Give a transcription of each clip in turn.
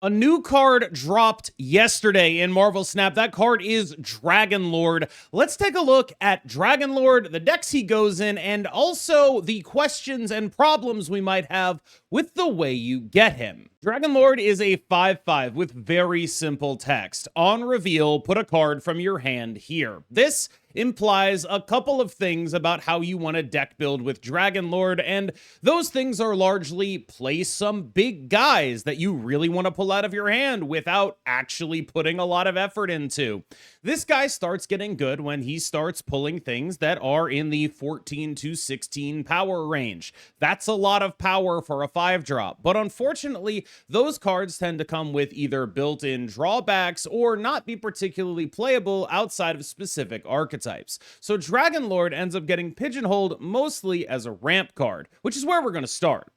A new card dropped yesterday in Marvel Snap. That card is Dragon Lord. Let's take a look at Dragon Lord, the decks he goes in, and also the questions and problems we might have with the way you get him. Dragon Lord is a 5/5 with very simple text. On reveal, put a card from your hand here. This implies a couple of things about how you want to deck build with Dragon Lord, and those things are largely play some big guys that you really want to pull out of your hand without actually putting a lot of effort into. This guy starts getting good when he starts pulling things that are in the 14 to 16 power range. That's a lot of power for a 5-drop, but unfortunately, those cards tend to come with either built-in drawbacks or not be particularly playable outside of specific archetypes. So Dragon Lord ends up getting pigeonholed mostly as a ramp card, which is where we're going to start.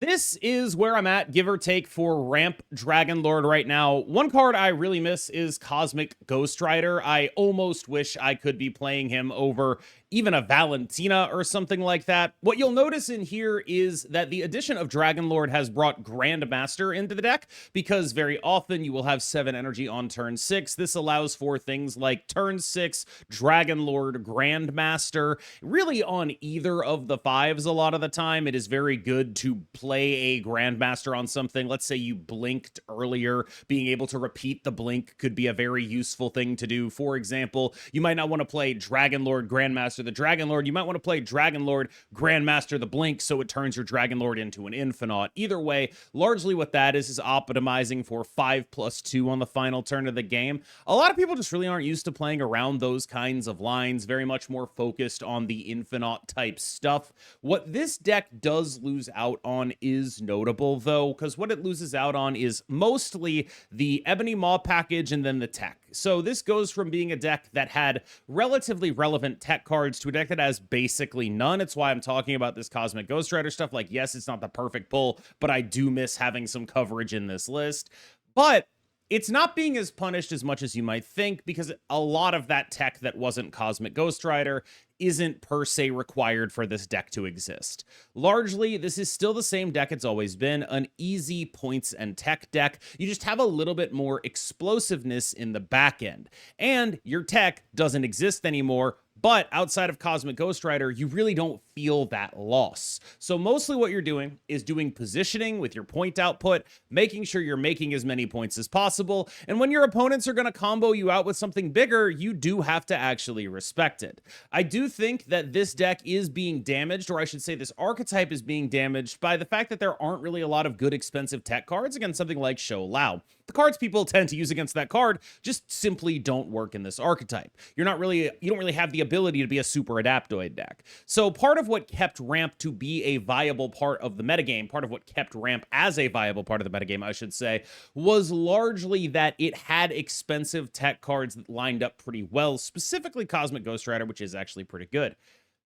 This is where I'm at, give or take, for ramp Dragon Lord right now. One card I really miss is Cosmic Ghost Rider. I almost wish I could be playing him over even a Valentina or something like that. What you'll notice in here is that the addition of Dragon Lord has brought Grandmaster into the deck, because very often you will have 7 energy on turn 6. This allows for things like turn 6, Dragon Lord, Grandmaster. Really on either of the 5s a lot of the time, it is very good to play a Grandmaster on something. Let's say you blinked earlier. Being able to repeat the blink could be a very useful thing to do. For example, you might not want to play Dragon Lord, Grandmaster the Dragon Lord. You might want to play Dragon Lord, Grandmaster the Blink, so it turns your Dragon Lord into an Infinaut. Either way, largely what that is optimizing for 5+2 on the final turn of the game. A lot of people just really aren't used to playing around those kinds of lines, very much more focused on the Infinaut type stuff. What this deck does lose out on is notable, though, because what it loses out on is mostly the Ebony Maw package and then the tech. So this goes from being a deck that had relatively relevant tech cards to a deck that has basically none. It's why I'm talking about this Cosmic Ghost Rider stuff. Like, yes, it's not the perfect pull, but I do miss having some coverage in this list. But it's not being as punished as much as you might think, because a lot of that tech that wasn't Cosmic Ghost Rider isn't per se required for this deck to exist. Largely, this is still the same deck it's always been, an easy points and tech deck. You just have a little bit more explosiveness in the back end, and your tech doesn't exist anymore. But outside of Cosmic Ghost Rider, you really don't feel that loss. So mostly what you're doing is doing positioning with your point output, making sure you're making as many points as possible. And when your opponents are going to combo you out with something bigger, you do have to actually respect it. I do think that this deck is being damaged, or I should say this archetype is being damaged, by the fact that there aren't really a lot of good expensive tech cards against something like Shou Lao. The cards people tend to use against that card just simply don't work in this archetype. You don't really have the ability to be a Super-Adaptoid deck. So part of what kept ramp to be a viable part of the metagame, part of what kept ramp as a viable part of the metagame, I should say, was largely that it had expensive tech cards that lined up pretty well, specifically Cosmic Ghost Rider, which is actually pretty good.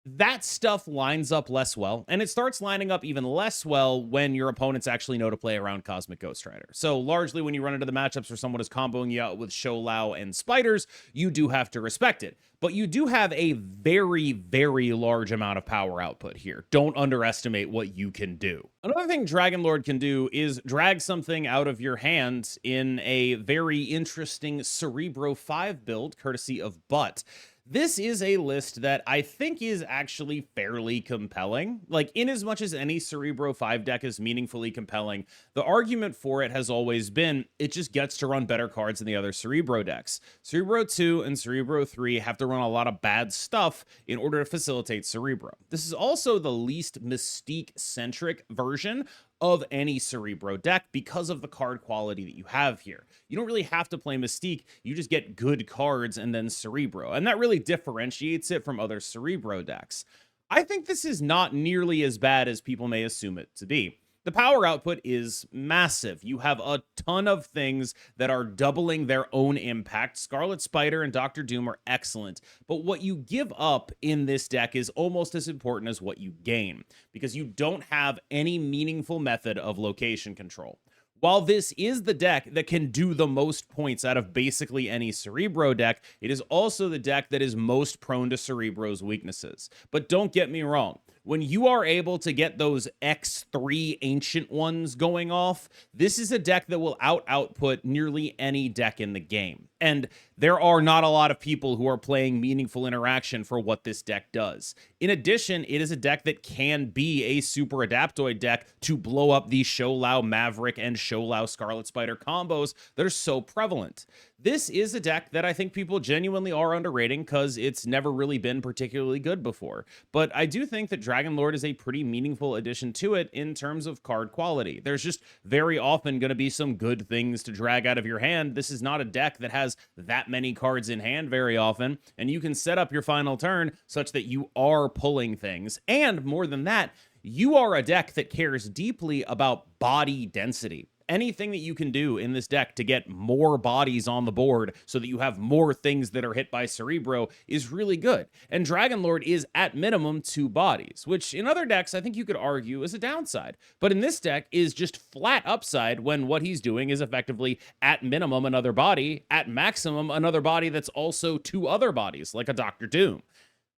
That stuff lines up less well, and it starts lining up even less well when your opponents actually know to play around Cosmic Ghost Rider. So largely when you run into the matchups where someone is comboing you out with Shou Lao and Spiders, you do have to respect it. But you do have a very, very large amount of power output here. Don't underestimate what you can do. Another thing Dragon Lord can do is drag something out of your hand in a very interesting Cerebro 5 build, courtesy of Butt. This is a list that I think is actually fairly compelling. Like, in as much as any Cerebro 5 deck is meaningfully compelling, the argument for it has always been it just gets to run better cards than the other Cerebro decks. Cerebro 2 and Cerebro 3 have to run a lot of bad stuff in order to facilitate Cerebro. This is also the least Mystique-centric version of any Cerebro deck because of the card quality that you have here. You don't really have to play Mystique, you just get good cards and then Cerebro, and that really differentiates it from other Cerebro decks. I think this is not nearly as bad as people may assume it to be. The power output is massive. You have a ton of things that are doubling their own impact. Scarlet Spider and Dr. Doom are excellent, but what you give up in this deck is almost as important as what you gain, because you don't have any meaningful method of location control. While this is the deck that can do the most points out of basically any Cerebro deck, it is also the deck that is most prone to Cerebro's weaknesses. But don't get me wrong. when you are able to get those X3 ancient ones going off, this is a deck that will output nearly any deck in the game. And there are not a lot of people who are playing meaningful interaction for what this deck does. In addition, it is a deck that can be a Super-Adaptoid deck to blow up the Sholau Maverick and Sholau Scarlet Spider combos that are so prevalent. This is a deck that I think people genuinely are underrating because it's never really been particularly good before. But I do think that Dragon Lord is a pretty meaningful addition to it in terms of card quality. There's just very often going to be some good things to drag out of your hand. This is not a deck that has that many cards in hand very often, and you can set up your final turn such that you are pulling things. And more than that, you are a deck that cares deeply about body density. Anything that you can do in this deck to get more bodies on the board so that you have more things that are hit by Cerebro is really good. And Dragon Lord is at minimum 2 bodies, which in other decks I think you could argue is a downside. But in this deck is just flat upside when what he's doing is effectively at minimum another body, at maximum another body that's also 2 other bodies, like a Dr. Doom.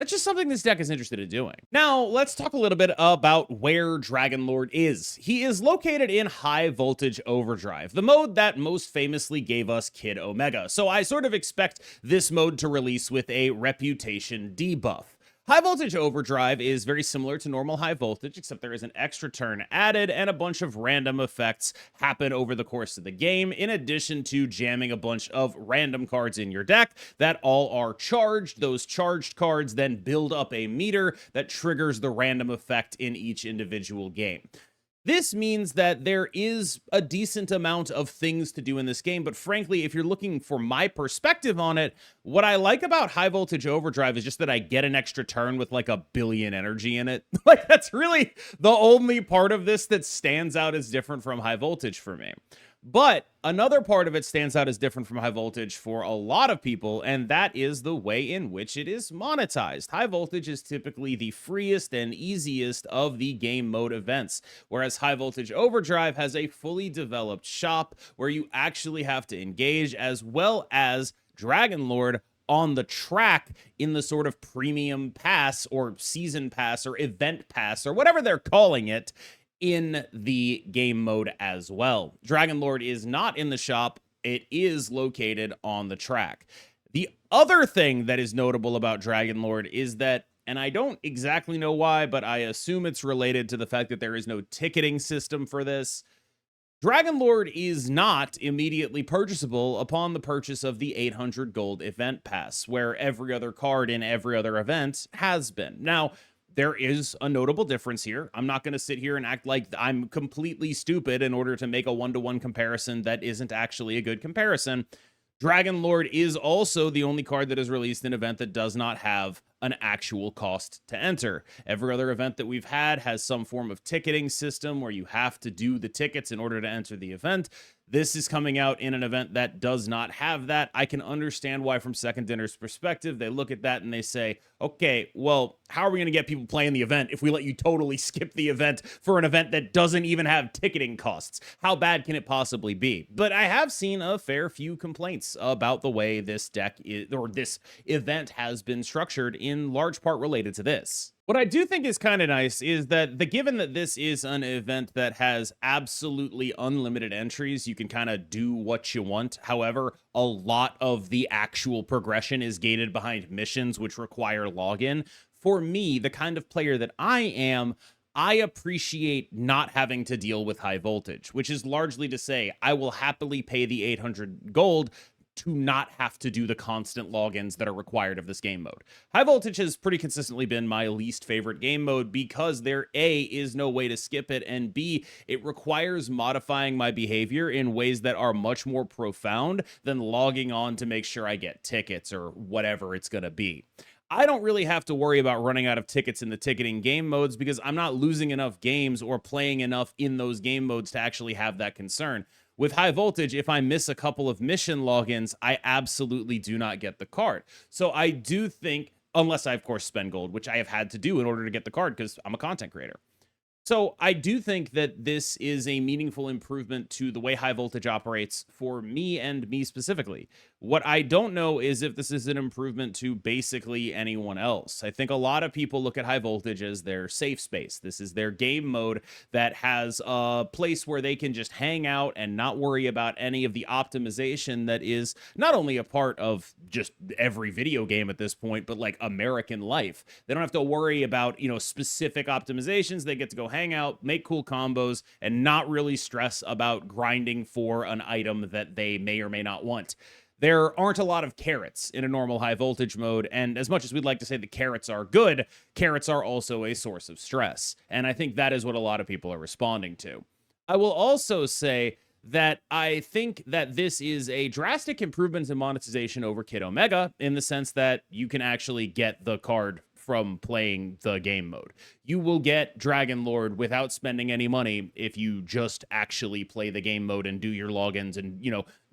That's just something this deck is interested in doing. Now, let's talk a little bit about where Dragon Lord is. He is located in High Voltage Overdrive, the mode that most famously gave us Kid Omega. So I sort of expect this mode to release with a reputation debuff. High Voltage Overdrive is very similar to normal High Voltage, except there is an extra turn added and a bunch of random effects happen over the course of the game, in addition to jamming a bunch of random cards in your deck that all are charged. Those charged cards then build up a meter that triggers the random effect in each individual game. This means that there is a decent amount of things to do in this game, but frankly, if you're looking for my perspective on it, what I like about High Voltage Overdrive is just that I get an extra turn with like 1 billion energy in it. Like, that's really the only part of this that stands out as different from High Voltage for me. But another part of it stands out as different from High Voltage for a lot of people, and that is the way in which it is monetized. High Voltage is typically the freest and easiest of the game mode events, whereas High Voltage Overdrive has a fully developed shop where you actually have to engage, as well as Dragon Lord on the track in the sort of premium pass or season pass or event pass or whatever they're calling it in the game mode as well. Dragon Lord is not in the shop. It is located on the track. The other thing that is notable about Dragon Lord is that, and I don't exactly know why, but I assume it's related to the fact that there is no ticketing system for this. Dragon Lord is not immediately purchasable upon the purchase of the 800 gold event pass, where every other card in every other event has been. Now, there is a notable difference here. I'm not going to sit here and act like I'm completely stupid in order to make a one-to-one comparison that isn't actually a good comparison. Dragon Lord is also the only card that is released in an event that does not have an actual cost to enter. Every other event that we've had has some form of ticketing system where you have to do the tickets in order to enter the event. This is coming out in an event that does not have that. I can understand why, from Second Dinner's perspective, they look at that and they say, okay, well, how are we going to get people playing the event if we let you totally skip the event for an event that doesn't even have ticketing costs? How bad can it possibly be? But I have seen a fair few complaints about the way this deck is, or this event has been structured, in large part related to this. What I do think is kind of nice is that given that this is an event that has absolutely unlimited entries, you can kind of do what you want. However, a lot of the actual progression is gated behind missions, which require login. For me, the kind of player that I am, I appreciate not having to deal with High Voltage, which is largely to say I will happily pay the 800 gold to not have to do the constant logins that are required of this game mode. High Voltage has pretty consistently been my least favorite game mode because there, A, is no way to skip it, and B, it requires modifying my behavior in ways that are much more profound than logging on to make sure I get tickets or whatever it's going to be. I don't really have to worry about running out of tickets in the ticketing game modes because I'm not losing enough games or playing enough in those game modes to actually have that concern. With High Voltage, if I miss a couple of mission logins, I absolutely do not get the card. So I do think, unless I, of course, spend gold, which I have had to do in order to get the card because I'm a content creator. So I do think that this is a meaningful improvement to the way high voltage operates for me and me specifically. What I don't know is if this is an improvement to basically anyone else. I think a lot of people look at high voltage as their safe space. This is their game mode that has a place where they can just hang out and not worry about any of the optimization that is not only a part of just every video game at this point, but like American life. They don't have to worry about, specific optimizations. They get to go hang out, make cool combos, and not really stress about grinding for an item that they may or may not want. There aren't a lot of carrots in a normal high voltage mode, and as much as we'd like to say the carrots are good, carrots are also a source of stress, and I think that is what a lot of people are responding to. I will also say that I think that this is a drastic improvement in monetization over Kid Omega, in the sense that you can actually get the card from playing the game mode. You will get Dragon Lord without spending any money if you just actually play the game mode and do your logins and,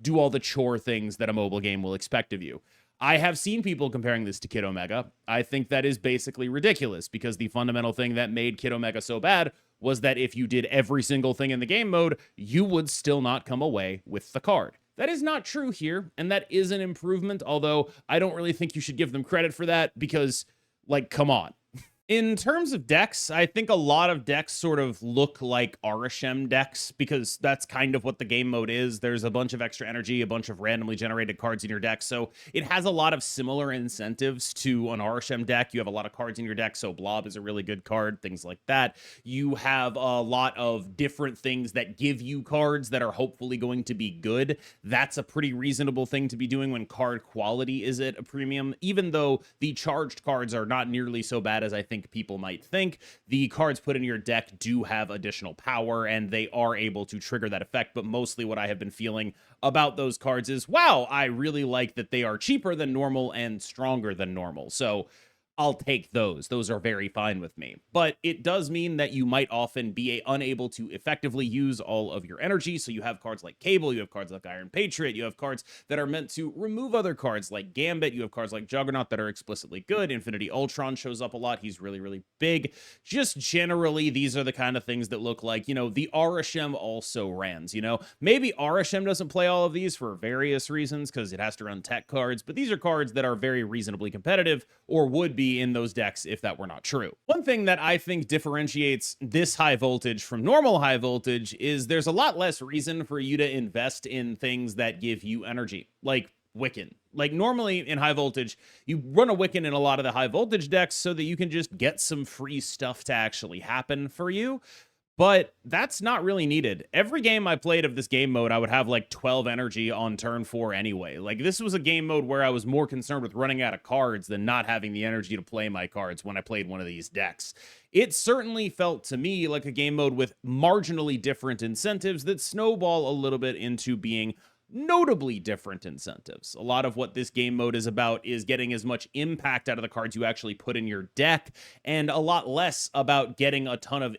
do all the chore things that a mobile game will expect of you. I have seen people comparing this to Kid Omega. I think that is basically ridiculous, because the fundamental thing that made Kid Omega so bad was that if you did every single thing in the game mode, you would still not come away with the card. That is not true here, and that is an improvement, although I don't really think you should give them credit for that, because come on. In terms of decks, I think a lot of decks sort of look like RSM decks, because that's kind of what the game mode is. There's a bunch of extra energy, a bunch of randomly generated cards in your deck, so it has a lot of similar incentives to an RSM deck. You have a lot of cards in your deck, so Blob is a really good card, things like that. You have a lot of different things that give you cards that are hopefully going to be good. That's a pretty reasonable thing to be doing when card quality is at a premium, even though the charged cards are not nearly so bad as I think people might think. The cards put in your deck do have additional power, and they are able to trigger that effect, but mostly what I have been feeling about those cards is, wow, I really like that they are cheaper than normal and stronger than normal. So I'll take those. Those are very fine with me. But it does mean that you might often be unable to effectively use all of your energy. So you have cards like Cable, you have cards like Iron Patriot, you have cards that are meant to remove other cards like Gambit, you have cards like Juggernaut that are explicitly good. Infinity Ultron shows up a lot. He's really, really big. Just generally, these are the kind of things that look like, the RSM also rans, Maybe RSM doesn't play all of these for various reasons, because it has to run tech cards, but these are cards that are very reasonably competitive, or would be in those decks if that were not true. One thing that I think differentiates this high voltage from normal high voltage is there's a lot less reason for you to invest in things that give you energy, like Wiccan. Like normally in high voltage, you run a Wiccan in a lot of the high voltage decks so that you can just get some free stuff to actually happen for you. But that's not really needed. Every game I played of this game mode, I would have like 12 energy on turn 4 anyway. Like, this was a game mode where I was more concerned with running out of cards than not having the energy to play my cards when I played one of these decks. It certainly felt to me like a game mode with marginally different incentives that snowball a little bit into being notably different incentives. A lot of what this game mode is about is getting as much impact out of the cards you actually put in your deck, and a lot less about getting a ton of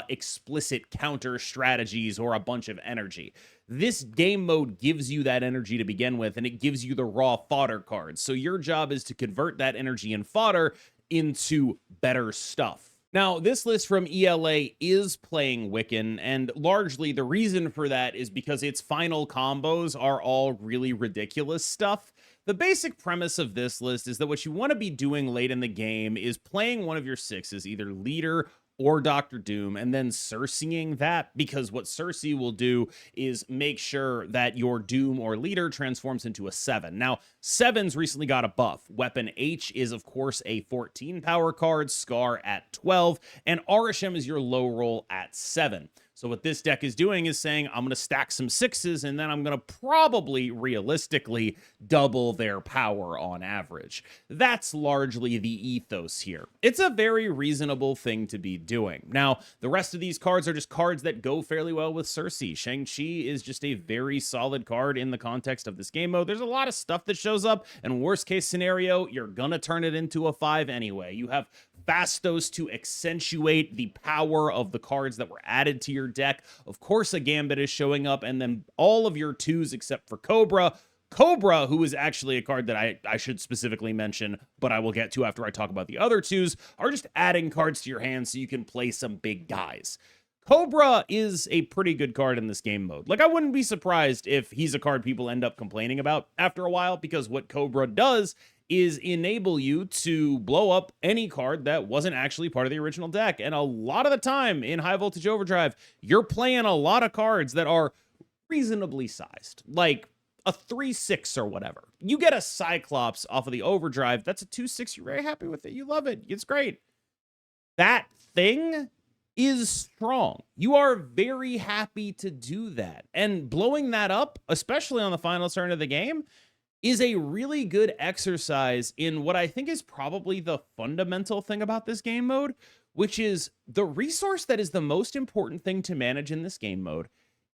explicit counter strategies or a bunch of energy. This game mode gives you that energy to begin with, and it gives you the raw fodder cards. So your job is to convert that energy and fodder into better stuff. Now, this list from ELA is playing Wiccan, and largely the reason for that is because its final combos are all really ridiculous stuff. The basic premise of this list is that what you want to be doing late in the game is playing one of your 6s, either Leader or Dr. Doom, and then Cerseiing that, because what Cersei will do is make sure that your Doom or Leader transforms into a 7. Now, 7s recently got a buff. Weapon H is, of course, a 14 power card, Scar at 12, and Arishem is your low roll at 7. So what this deck is doing is saying, I'm going to stack some 6s, and then I'm going to probably, realistically, double their power on average. That's largely the ethos here. It's a very reasonable thing to be doing. Now, the rest of these cards are just cards that go fairly well with Cersei. Shang-Chi is just a very solid card in the context of this game mode. There's a lot of stuff that shows up, and worst case scenario, you're going to turn it into a 5 anyway. You have Fastos to accentuate the power of the cards that were added to your deck. Of course, a Gambit is showing up, and then all of your 2s except for Cobra Cobra, who is actually a card that I should specifically mention, but I will get to after I talk about the other twos, are just adding cards to your hand so you can play some big guys. Cobra is a pretty good card in this game mode. Like, I wouldn't be surprised if he's a card people end up complaining about after a while, because what Cobra does is enable you to blow up any card that wasn't actually part of the original deck. And a lot of the time in High Voltage Overdrive, you're playing a lot of cards that are reasonably sized, like a 3/6 or whatever. You get a Cyclops off of the Overdrive, that's a 2/6. You're very happy with it. You love it. It's great. That thing is strong. You are very happy to do that. And blowing that up, especially on the final turn of the game, is a really good exercise in what I think is probably the fundamental thing about this game mode, which is the resource that is the most important thing to manage in this game mode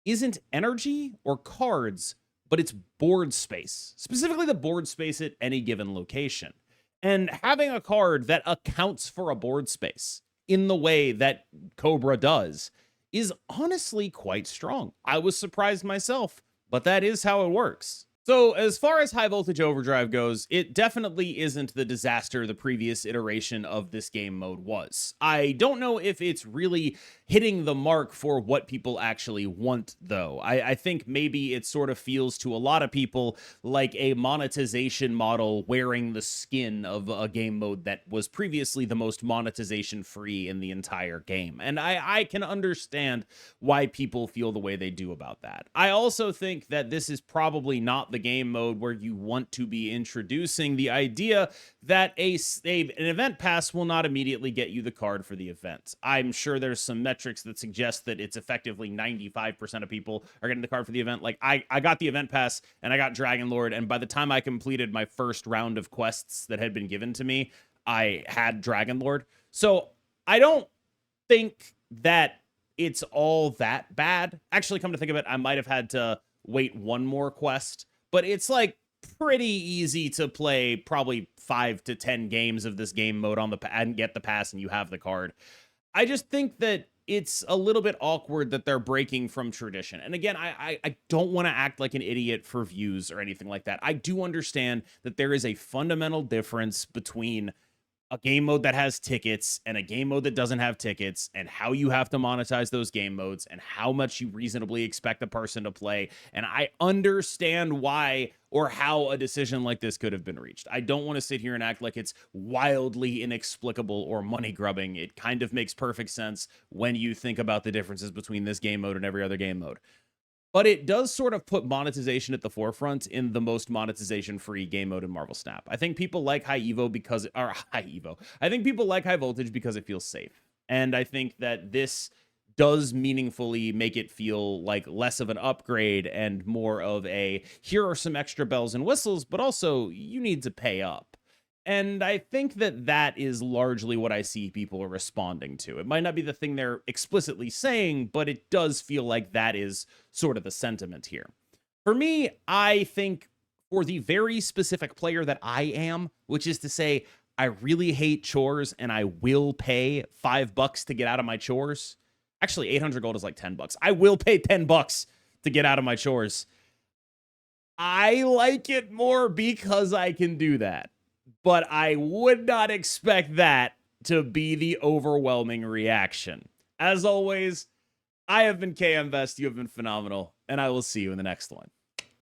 isn't energy or cards, but it's board space, specifically the board space at any given location. And having a card that accounts for a board space in the way that Cobra does is honestly quite strong. I was surprised myself, but that is how it works. So as far as High Voltage Overdrive goes, it definitely isn't the disaster the previous iteration of this game mode was. I don't know if it's really hitting the mark for what people actually want, though. I think maybe it sort of feels to a lot of people like a monetization model wearing the skin of a game mode that was previously the most monetization free in the entire game. And I can understand why people feel the way they do about that. I also think that this is probably not the game mode where you want to be introducing the idea that an event pass will not immediately get you the card for the event. I'm sure there's some metrics that suggest that it's effectively 95% of people are getting the card for the event. Like, I got the event pass and I got Dragon Lord, and by the time I completed my first round of quests that had been given to me, I had Dragon Lord. So I don't think that it's all that bad. Actually, come to think of it, I might have had to wait one more quest, but it's like pretty easy to play probably 5 to 10 games of this game mode on the and get the pass and you have the card. I just think that it's a little bit awkward that they're breaking from tradition. And again, I don't want to act like an idiot for views or anything like that. I do understand that there is a fundamental difference between a game mode that has tickets and a game mode that doesn't have tickets, and how you have to monetize those game modes and how much you reasonably expect a person to play. And I understand why or how a decision like this could have been reached. I don't want to sit here and act like it's wildly inexplicable or money grubbing. It kind of makes perfect sense when you think about the differences between this game mode and every other game mode. But it does sort of put monetization at the forefront in the most monetization-free game mode in Marvel Snap. I think people like High Evo. I think people like High Voltage because it feels safe. And I think that this does meaningfully make it feel like less of an upgrade and more of a, here are some extra bells and whistles, but also you need to pay up. And I think that that is largely what I see people are responding to. It might not be the thing they're explicitly saying, but it does feel like that is sort of the sentiment here. For me, I think for the very specific player that I am, which is to say, I really hate chores and I will pay $5 to get out of my chores. Actually, 800 gold is like $10. I will pay $10 to get out of my chores. I like it more because I can do that. But I would not expect that to be the overwhelming reaction. As always, I have been KMBest, you have been phenomenal, and I will see you in the next one.